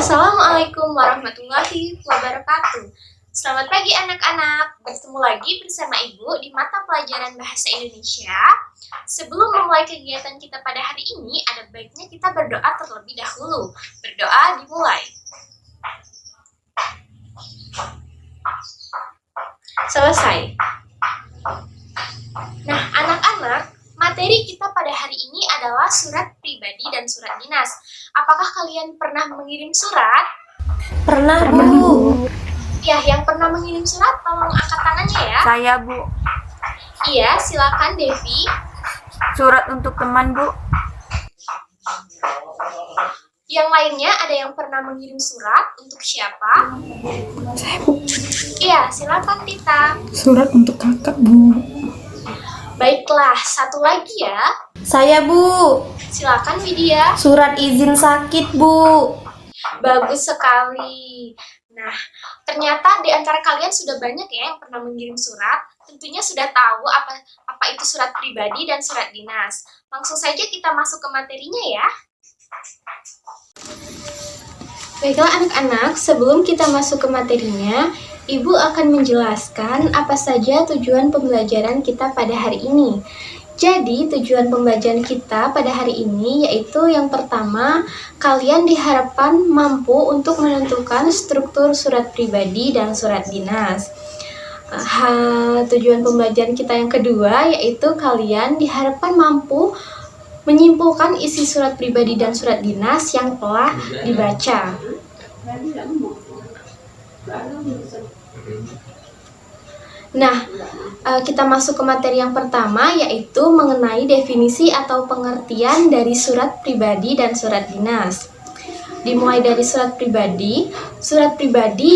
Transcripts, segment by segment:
Assalamualaikum warahmatullahi wabarakatuh. Selamat pagi anak-anak. Bertemu lagi bersama Ibu di mata pelajaran Bahasa Indonesia. Sebelum memulai kegiatan kita pada hari ini, ada baiknya kita berdoa terlebih dahulu. Berdoa dimulai. Selesai. Nah, anak-anak, materi kita pada hari ini adalah surat pribadi dan surat dinas. Apakah kalian pernah mengirim surat? Pernah, Bu. Ya, yang pernah mengirim surat tolong angkat tangannya ya. Saya, Bu. Iya, silakan Devi. Surat untuk teman, Bu. Yang lainnya ada yang pernah mengirim surat untuk siapa? Saya, Bu. Iya, silakan Tita. Surat untuk kakak, Bu. Baiklah, satu lagi ya. Saya, Bu. Silakan Widya. Surat izin sakit, Bu. Bagus sekali. Nah, ternyata di antara kalian sudah banyak ya yang pernah mengirim surat. Tentunya sudah tahu apa itu surat pribadi dan surat dinas. Langsung saja kita masuk ke materinya ya. Baiklah anak-anak, sebelum kita masuk ke materinya, Ibu akan menjelaskan apa saja tujuan pembelajaran kita pada hari ini. Jadi, tujuan pembelajaran kita pada hari ini yaitu yang pertama, kalian diharapkan mampu untuk menentukan struktur surat pribadi dan surat dinas. Tujuan pembelajaran kita yang kedua yaitu kalian diharapkan mampu menyimpulkan isi surat pribadi dan surat dinas yang telah dibaca. Nah, kita masuk ke materi yang pertama yaitu mengenai definisi atau pengertian dari surat pribadi dan surat dinas. Dimulai dari surat pribadi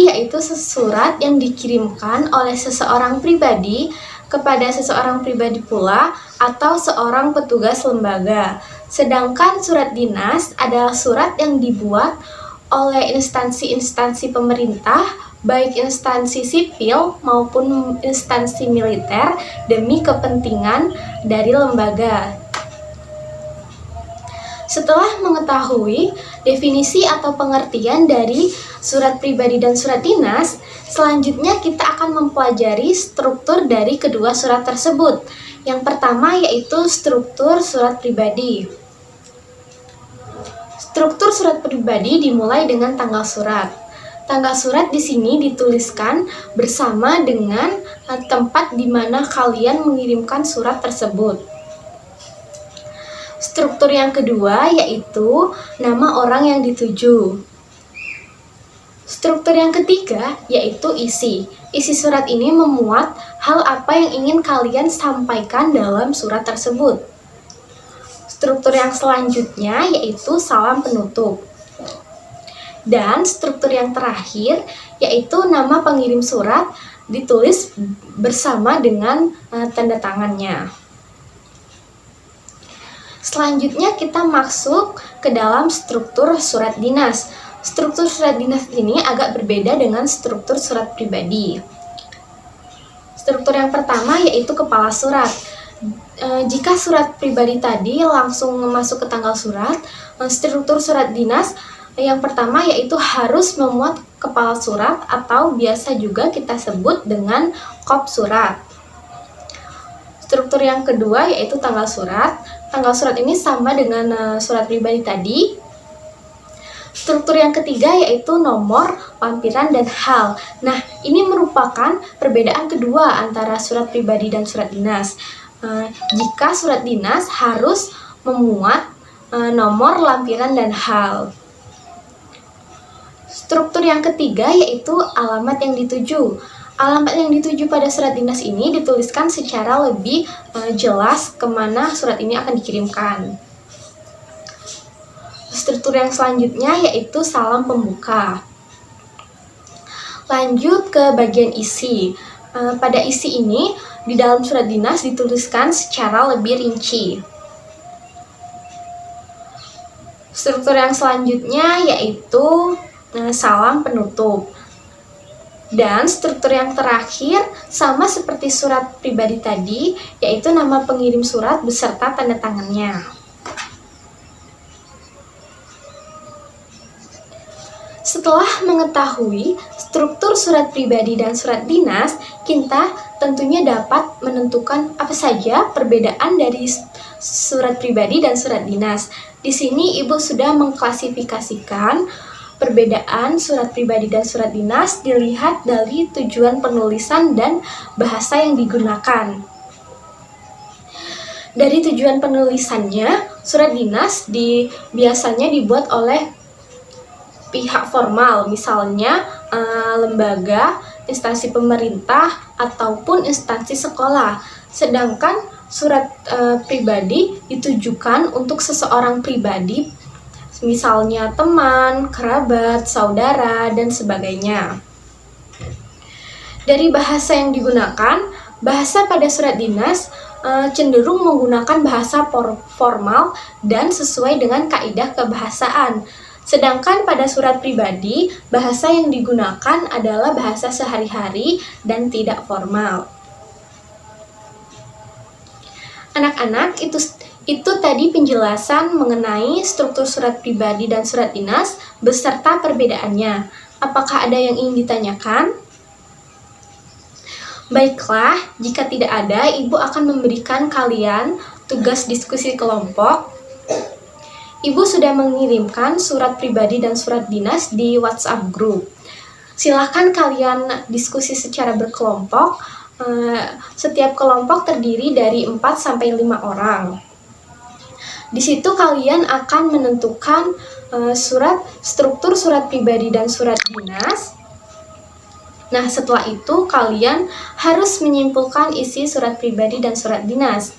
yaitu surat yang dikirimkan oleh seseorang pribadi kepada seseorang pribadi pula atau seorang petugas lembaga. Sedangkan surat dinas adalah surat yang dibuat oleh instansi-instansi pemerintah, baik instansi sipil maupun instansi militer demi kepentingan dari lembaga. Setelah mengetahui definisi atau pengertian dari surat pribadi dan surat dinas, selanjutnya kita akan mempelajari struktur dari kedua surat tersebut. Yang pertama yaitu struktur surat pribadi. Struktur surat pribadi dimulai dengan tanggal surat. Tanggal surat di sini dituliskan bersama dengan tempat di mana kalian mengirimkan surat tersebut. Struktur yang kedua yaitu nama orang yang dituju. Struktur yang ketiga yaitu isi. Isi surat ini memuat hal apa yang ingin kalian sampaikan dalam surat tersebut. Struktur yang selanjutnya yaitu salam penutup. Dan struktur yang terakhir yaitu nama pengirim surat ditulis bersama dengan tanda tangannya. Selanjutnya kita masuk ke dalam struktur surat dinas. Struktur surat dinas ini agak berbeda dengan struktur surat pribadi. Struktur yang pertama yaitu kepala surat. Jika surat pribadi tadi langsung masuk ke tanggal surat, struktur surat dinas yang pertama yaitu harus memuat kepala surat atau biasa juga kita sebut dengan kop surat. Struktur yang kedua yaitu tanggal surat. Tanggal surat ini sama dengan surat pribadi tadi. Struktur yang ketiga yaitu nomor, lampiran, dan hal. Nah, ini merupakan perbedaan kedua antara surat pribadi dan surat dinas. Jika surat dinas harus memuat nomor, lampiran, dan hal. Struktur yang ketiga yaitu alamat yang dituju. Alamat yang dituju pada surat dinas ini dituliskan secara lebih jelas kemana surat ini akan dikirimkan. Struktur yang selanjutnya yaitu salam pembuka. Lanjut ke bagian isi. Pada isi ini di dalam surat dinas dituliskan secara lebih rinci. Struktur yang selanjutnya yaitu salam penutup. Dan struktur yang terakhir sama seperti surat pribadi tadi, yaitu nama pengirim surat beserta tanda tangannya. Setelah mengetahui struktur surat pribadi dan surat dinas, kita tentunya dapat menentukan apa saja perbedaan dari surat pribadi dan surat dinas. Di sini Ibu sudah mengklasifikasikan perbedaan surat pribadi dan surat dinas dilihat dari tujuan penulisan dan bahasa yang digunakan. Dari tujuan penulisannya, surat dinas biasanya dibuat oleh pihak formal, misalnya lembaga, instansi pemerintah, ataupun instansi sekolah. Sedangkan surat pribadi ditujukan untuk seseorang pribadi, misalnya teman, kerabat, saudara, dan sebagainya. Dari bahasa yang digunakan, bahasa pada surat dinas cenderung menggunakan bahasa formal dan sesuai dengan kaidah kebahasaan. Sedangkan pada surat pribadi, bahasa yang digunakan adalah bahasa sehari-hari dan tidak formal. Anak-anak, itu tadi penjelasan mengenai struktur surat pribadi dan surat dinas beserta perbedaannya. Apakah ada yang ingin ditanyakan? Baiklah, jika tidak ada, Ibu akan memberikan kalian tugas diskusi kelompok. Ibu sudah mengirimkan surat pribadi dan surat dinas di WhatsApp group. Silahkan kalian diskusi secara berkelompok. Setiap kelompok terdiri dari 4-5 orang. Di situ kalian akan menentukan struktur surat pribadi dan surat dinas. Nah, setelah itu kalian harus menyimpulkan isi surat pribadi dan surat dinas.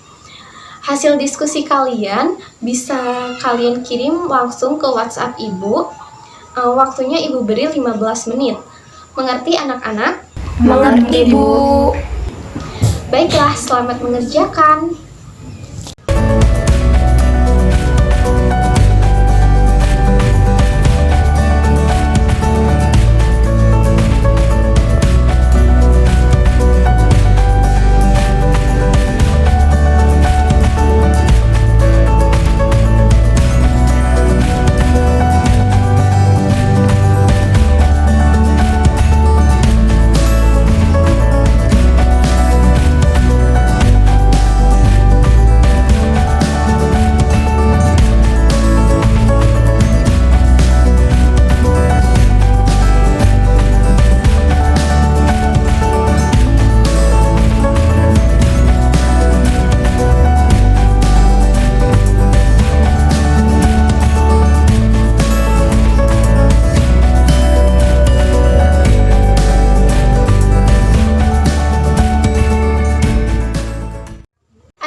Hasil diskusi kalian bisa kalian kirim langsung ke WhatsApp Ibu. Waktunya Ibu beri 15 menit. Mengerti anak-anak? Mengerti, Bu. Baiklah, selamat mengerjakan.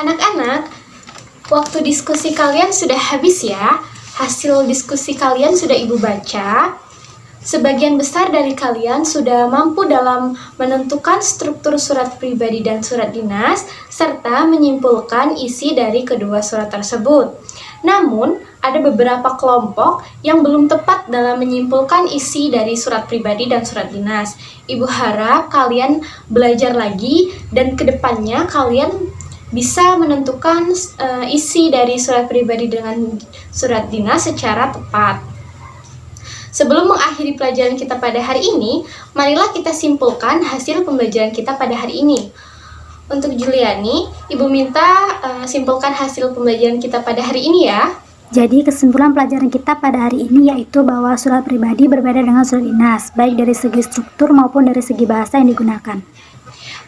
Anak-anak, waktu diskusi kalian sudah habis ya. Hasil diskusi kalian sudah Ibu baca. Sebagian besar dari kalian sudah mampu dalam menentukan struktur surat pribadi dan surat dinas, serta menyimpulkan isi dari kedua surat tersebut. Namun, ada beberapa kelompok yang belum tepat dalam menyimpulkan isi dari surat pribadi dan surat dinas. Ibu harap kalian belajar lagi dan kedepannya kalian bisa menentukan isi dari surat pribadi dengan surat dinas secara tepat. Sebelum mengakhiri pelajaran kita pada hari ini, marilah kita simpulkan hasil pembelajaran kita pada hari ini. Untuk Juliani, Ibu minta simpulkan hasil pembelajaran kita pada hari ini ya. Jadi kesimpulan pelajaran kita pada hari ini yaitu bahwa surat pribadi berbeda dengan surat dinas, baik dari segi struktur maupun dari segi bahasa yang digunakan.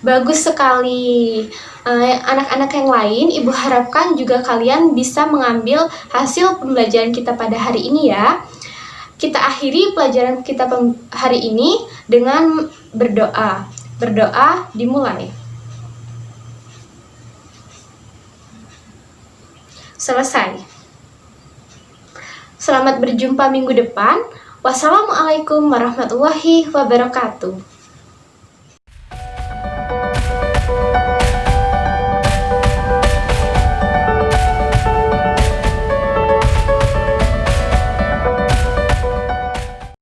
Bagus sekali. Anak-anak yang lain, Ibu harapkan juga kalian bisa mengambil hasil pembelajaran kita pada hari ini ya. Kita akhiri pelajaran kita hari ini dengan berdoa. Berdoa dimulai. Selesai. Selamat berjumpa minggu depan. Wassalamualaikum warahmatullahi wabarakatuh.